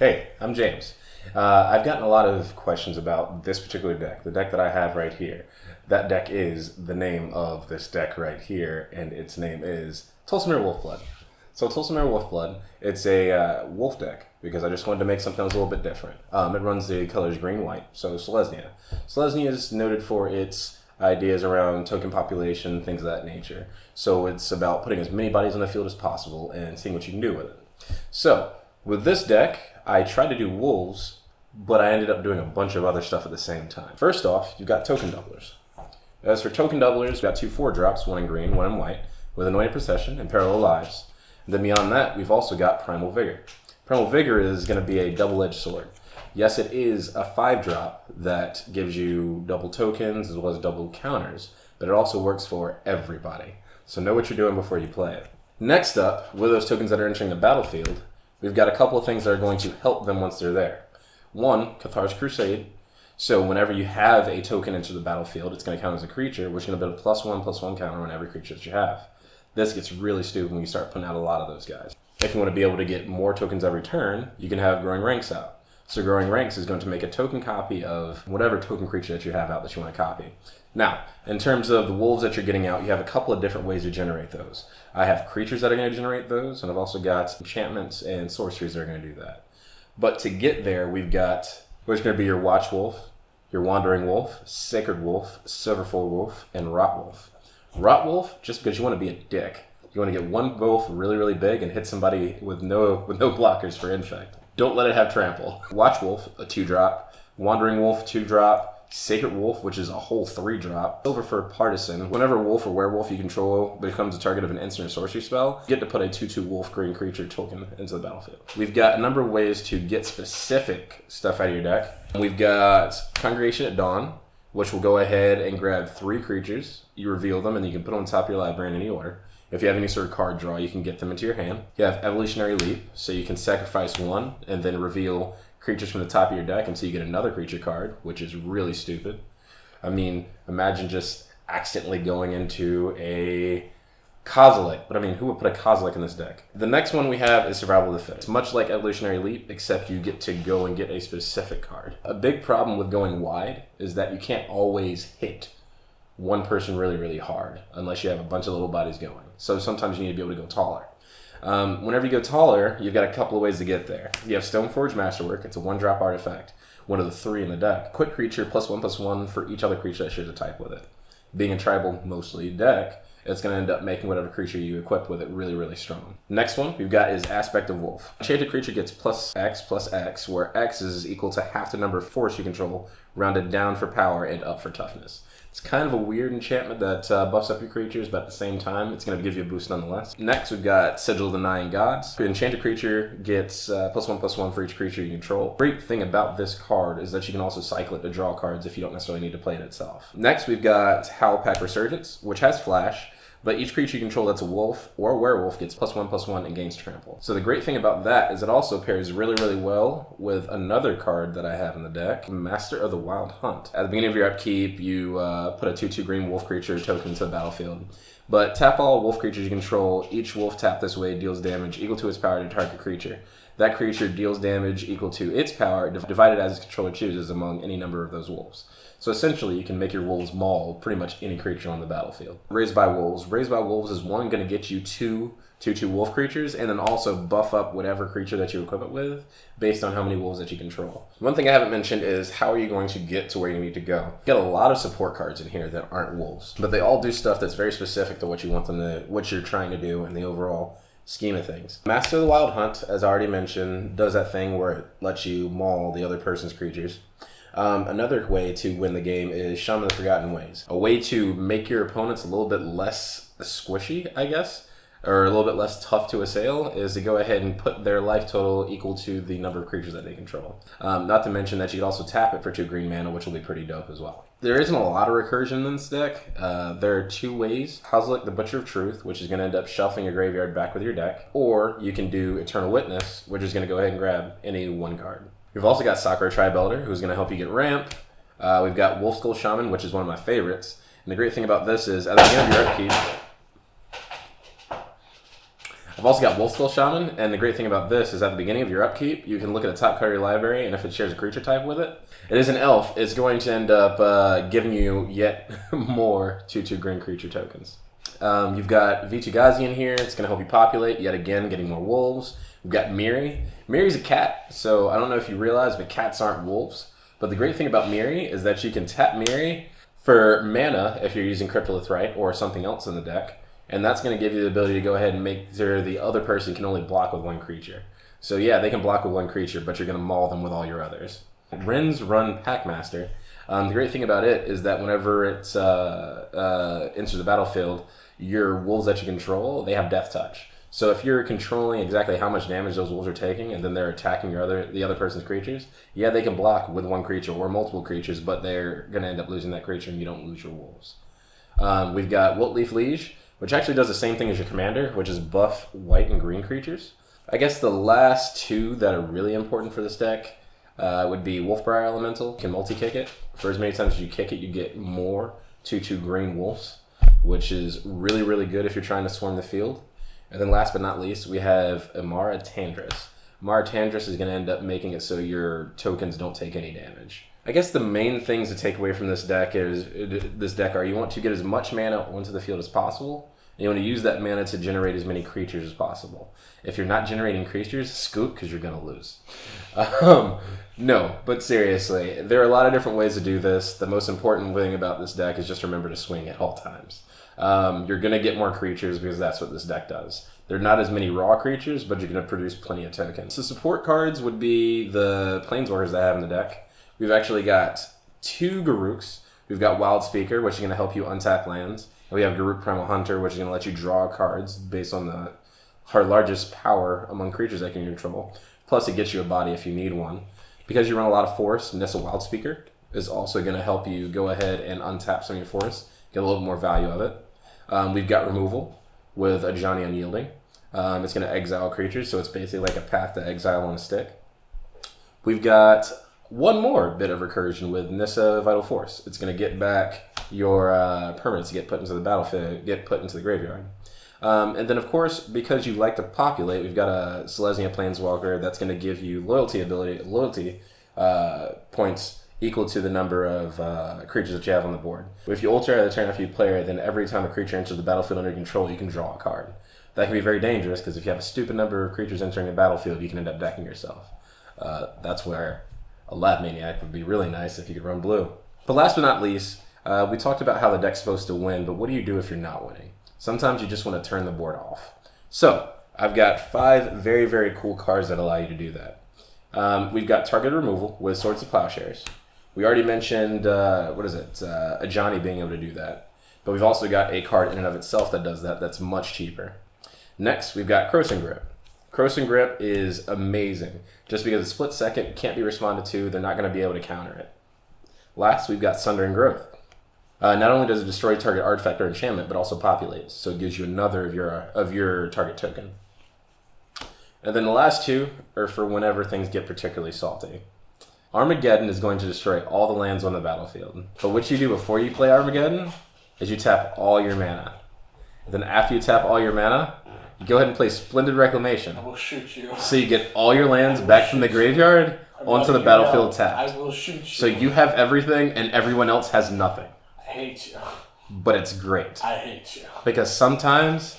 Hey, I'm James. I've gotten a lot of questions about this particular deck, the deck that I have right here. That deck is the name of this deck right here, and its name is Tolsimir Wolfblood. So Tolsimir Wolfblood, it's a wolf deck, because I just wanted to make something that was a little bit different. It runs the colors green-white, so Selesnya. Selesnya is noted for its ideas around token population, things of that nature. So it's about putting as many bodies on the field as possible and seeing what you can do with it. So, with this deck, I tried to do wolves, but I ended up doing a bunch of other stuff at the same time. First off, you've got token doublers. As for token doublers, we've got 2 4-drops, one in green, one in white, with Anointed Procession and Parallel Lives. And then beyond that, we've also got Primal Vigor. Primal Vigor is going to be a double-edged sword. Yes, it is a 5-drop that gives you double tokens as well as double counters, but it also works for everybody. So know what you're doing before you play it. Next up, with those tokens that are entering the battlefield, we've got a couple of things that are going to help them once they're there. One, Cathar's Crusade. So whenever you have a token enter the battlefield, it's going to count as a creature, which is going to build a +1/+1 counter on every creature that you have. This gets really stupid when you start putting out a lot of those guys. If you want to be able to get more tokens every turn, you can have Growing Ranks out. So Growing Ranks is going to make a token copy of whatever token creature that you have out that you want to copy. Now, in terms of the wolves that you're getting out, you have a couple of different ways to generate those. I have creatures that are going to generate those, and I've also got enchantments and sorceries that are going to do that. But to get there, we've got what's going to be your Watch Wolf, your Wandering Wolf, Sacred Wolf, Silverfold Wolf, and Rot Wolf. Rot Wolf, just because you want to be a dick. You want to get one wolf really, really big and hit somebody with no blockers for infect. Don't let it have trample. Watch Wolf, a 2-drop. Wandering Wolf, 2-drop. Sacred Wolf, which is a whole 3-drop. Silver for Partisan. Whenever wolf or werewolf you control becomes the target of an instant or sorcery spell, you get to put a 2/2 wolf green creature token into the battlefield. We've got a number of ways to get specific stuff out of your deck. We've got Congregation at Dawn, which will go ahead and grab 3 creatures. You reveal them, and you can put them on top of your library in any order. If you have any sort of card draw, you can get them into your hand. You have Evolutionary Leap, so you can sacrifice 1 and then reveal creatures from the top of your deck until you get another creature card, which is really stupid. I mean, imagine just accidentally going into a Kozilek, but I mean, who would put a Kozilek in this deck? The next one we have is Survival of the Fittest. It's much like Evolutionary Leap, except you get to go and get a specific card. A big problem with going wide is that you can't always hit one person really, really hard unless you have a bunch of little bodies going. So sometimes you need to be able to go taller. Whenever you go taller, you've got a couple of ways to get there. You have Stoneforge Masterwork. It's a 1-drop artifact, one of the 3 in the deck. Quick creature, +1/+1 for each other creature that shares a type with it. Being a tribal, mostly deck, it's going to end up making whatever creature you equip with it really, really strong. Next one we've got is Aspect of Wolf. Enchanted creature gets +X/+X, where X is equal to half the number of force you control, rounded down for power and up for toughness. It's kind of a weird enchantment that buffs up your creatures, but at the same time, it's going to give you a boost nonetheless. Next, we've got Sigil of the Nine Gods. The enchanted creature gets +1/+1 for each creature you control. Great thing about this card is that you can also cycle it to draw cards if you don't necessarily need to play it itself. Next, we've got Hal Pepper Surgeons, which has Flash, but each creature you control that's a wolf or a werewolf gets +1/+1 and gains trample. So the great thing about that is it also pairs really, really well with another card that I have in the deck, Master of the Wild Hunt. At the beginning of your upkeep, you put a 2/2 green wolf creature token into the battlefield. But tap all wolf creatures you control. Each wolf tapped this way deals damage equal to its power to target creature. That creature deals damage equal to its power, divided as its controller chooses among any number of those wolves. So essentially, you can make your wolves maul pretty much any creature on the battlefield. Raised by Wolves. Raised by Wolves is one going to get you 2/2 wolf creatures, and then also buff up whatever creature that you equip it with, based on how many wolves that you control. One thing I haven't mentioned is how are you going to get to where you need to go? You get a lot of support cards in here that aren't wolves, but they all do stuff that's very specific to what you want them to, what you're trying to do in the overall scheme of things. Master of the Wild Hunt, as I already mentioned, does that thing where it lets you maul the other person's creatures. Another way to win the game is Shaman of the Forgotten Ways. A way to make your opponents a little bit less squishy, I guess, or a little bit less tough to assail, is to go ahead and put their life total equal to the number of creatures that they control. Not to mention that you can also tap it for 2 green mana, which will be pretty dope as well. There isn't a lot of recursion in this deck. There are 2 ways. Kozilek, the Butcher of Truth, which is going to end up shuffling your graveyard back with your deck, or you can do Eternal Witness, which is going to go ahead and grab any 1 card. We've also got Sakura Tribe Elder, who's going to help you get ramp. We've got Wolf Skull Shaman, which is one of my favorites. And the great thing about this is, at the beginning of your upkeep, I've also got Wolfskull Shaman, and the great thing about this is at the beginning of your upkeep, you can look at the top card of your library, and if it shares a creature type with it, it is an elf. It's going to end up giving you yet more 2/2 green creature tokens. You've got Vichigazi in here. It's going to help you populate, yet again, getting more wolves. We've got Miri. Miri's a cat, so I don't know if you realize, but cats aren't wolves. But the great thing about Miri is that you can tap Miri for mana if you're using Cryptolith Rite or something else in the deck. And that's going to give you the ability to go ahead and make sure the other person can only block with one creature. So yeah, they can block with one creature, but you're going to maul them with all your others. Wrens run Packmaster. The great thing about it is that whenever it enters the battlefield, your wolves that you control, they have Death Touch. So if you're controlling exactly how much damage those wolves are taking, and then they're attacking the other person's creatures, yeah, they can block with one creature or multiple creatures, but they're going to end up losing that creature, and you don't lose your wolves. We've got Wiltleaf Leash, which actually does the same thing as your commander, which is buff white and green creatures. I guess the last two that are really important for this deck would be Briar Elemental. You can multi-kick it. For as many times as you kick it, you get more 2/2 green wolves, which is really, really good if you're trying to swarm the field. And then last but not least, we have Amara Tandris. Amara Tandris is going to end up making it so your tokens don't take any damage. I guess the main things to take away from this deck are you want to get as much mana onto the field as possible, and you want to use that mana to generate as many creatures as possible. If you're not generating creatures, scoop, because you're going to lose. No, but seriously, there are a lot of different ways to do this. The most important thing about this deck is just remember to swing at all times. You're going to get more creatures because that's what this deck does. There are not as many raw creatures, but you're going to produce plenty of tokens. So support cards would be the Planeswalkers that I have in the deck. We've actually got 2 Garuks. We've got Wild Speaker, which is going to help you untap lands. And we have Garuk Primal Hunter, which is going to let you draw cards based on our largest power among creatures that can control. Plus, it gets you a body if you need one. Because you run a lot of force, Nissa Wild Speaker is also going to help you go ahead and untap some of your force, get a little more value of it. We've got Removal with Ajani Unyielding. It's going to exile creatures, so it's basically like a Path to Exile on a stick. We've got one more bit of recursion with Nissa Vital Force. It's going to get back your permanents to get put into the battlefield, get put into the graveyard. And then, of course, because you like to populate, we've got a Selesnya Planeswalker that's going to give you loyalty points equal to the number of creatures that you have on the board. If you ultra at the turn after you play it, then every time a creature enters the battlefield under control, you can draw a card. That can be very dangerous because if you have a stupid number of creatures entering the battlefield, you can end up decking yourself. That's where a Lab Maniac would be really nice if you could run blue. But last but not least, we talked about how the deck's supposed to win, but what do you do if you're not winning? Sometimes you just want to turn the board off. So, I've got 5 very, very cool cards that allow you to do that. We've got Target Removal with Swords of Plowshares. We already mentioned, Ajani being able to do that. But we've also got a card in and of itself that does that that's much cheaper. Next, we've got Croson Grip. Croson Grip is amazing. Just because it's split second, can't be responded to, they're not going to be able to counter it. Last, we've got Sundering Growth. Not only does it destroy target artifact or enchantment, but also populates. So it gives you another of your target token. And then the last 2 are for whenever things get particularly salty. Armageddon is going to destroy all the lands on the battlefield. But what you do before you play Armageddon is you tap all your mana. And then after you tap all your mana, you go ahead and play Splendid Reclamation. I will shoot you. So you get all your lands back from the graveyard onto the battlefield tapped. I will shoot you. So you have everything and everyone else has nothing. I hate you. But it's great. I hate you. Because sometimes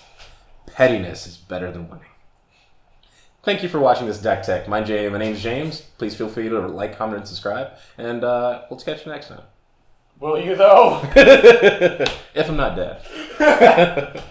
pettiness is better than winning. Thank you for watching this deck tech. My name's James. Please feel free to like, comment, and subscribe. And we'll catch you next time. Will you though? If I'm not dead.